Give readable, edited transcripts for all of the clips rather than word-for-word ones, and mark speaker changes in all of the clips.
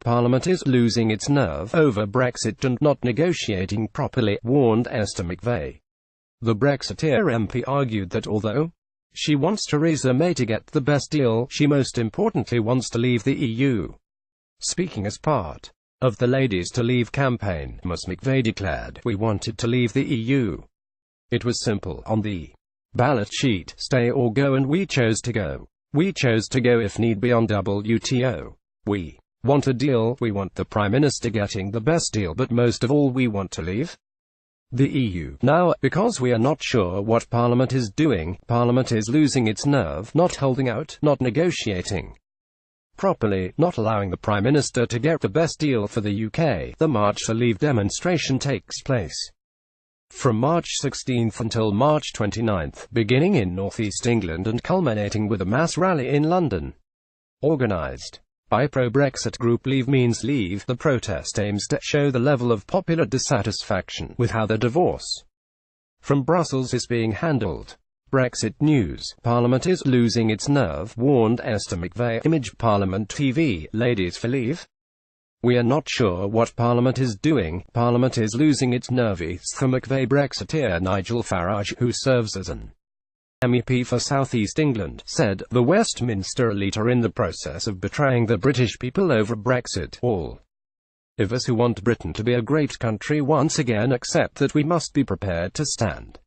Speaker 1: Parliament is losing its nerve over Brexit and not negotiating properly, warned Esther McVey. The Brexiteer MP argued that although she wants Theresa May to get the best deal, she most importantly wants to leave the EU. Speaking as part of the Ladies to Leave campaign, Ms. McVey declared, "We wanted to leave the EU. It was simple on the ballot sheet, stay or go, and we chose to go. We chose to go if need be on WTO. We want a deal, we want the Prime Minister getting the best deal, but most of all we want to leave the EU now, because we are not sure what Parliament is doing. Parliament is losing its nerve, not holding out, not negotiating properly, not allowing the Prime Minister to get the best deal for the UK. The March to Leave demonstration takes place from March 16 until March 29, beginning in North East England and culminating with a mass rally in London. Organised by pro-Brexit group Leave Means Leave, the protest aims to show the level of popular dissatisfaction with how the divorce from Brussels is being handled. Brexit news. Parliament is losing its nerve, warned Esther McVey. Image Parliament TV, Ladies for Leave. We are not sure what Parliament is doing. Parliament is losing its nerve. Esther McVey. Brexiteer Nigel Farage, who serves as an MEP for South East England, said, "The Westminster elite are in the process of betraying the British people over Brexit. All of us who want Britain to be a great country once again accept that we must be prepared to stand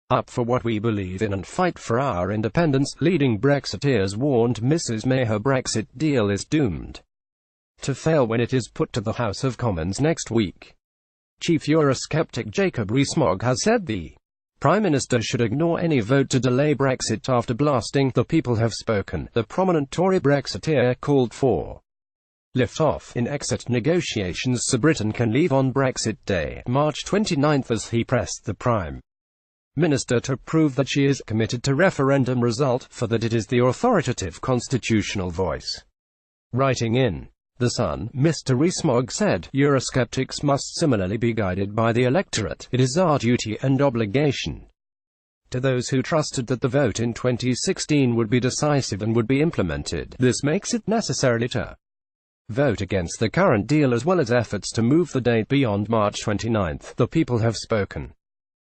Speaker 1: up for what we believe in and fight for our independence." Leading Brexiteers warned Mrs May her Brexit deal is doomed to fail when it is put to the House of Commons next week. Chief Eurosceptic Jacob Rees-Mogg has said the Prime Minister should ignore any vote to delay Brexit after blasting "The people have spoken." The prominent Tory Brexiteer called for lift-off in exit negotiations so Britain can leave on Brexit Day, March 29, as he pressed the Prime Minister to prove that she is committed to referendum result, for that it is the authoritative constitutional voice. Writing in The Sun, Mr Rees-Mogg said, "Eurosceptics must similarly be guided by the electorate. It is our duty and obligation to those who trusted that the vote in 2016 would be decisive and would be implemented. This makes it necessary to vote against the current deal as well as efforts to move the date beyond March 29. The people have spoken.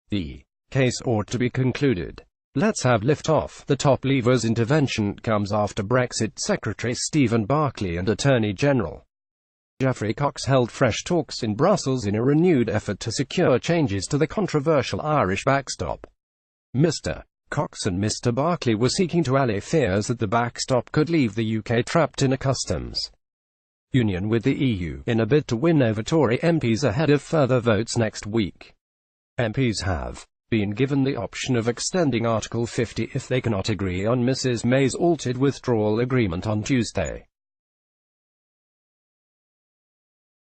Speaker 1: The case ought to be concluded. Let's have lift-off." The top leaver's intervention comes after Brexit Secretary Stephen Barclay and Attorney General Geoffrey Cox held fresh talks in Brussels in a renewed effort to secure changes to the controversial Irish backstop. Mr. Cox and Mr. Barclay were seeking to allay fears that the backstop could leave the UK trapped in a customs union with the EU, in a bid to win over Tory MPs ahead of further votes next week. MPs have been given the option of extending Article 50 if they cannot agree on Mrs May's altered withdrawal agreement on Tuesday.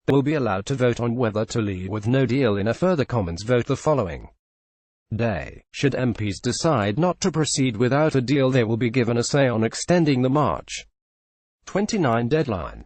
Speaker 1: They will be allowed to vote on whether to leave with no deal in a further Commons vote the following day. Should MPs decide not to proceed without a deal, they will be given a say on extending the March 29 deadline.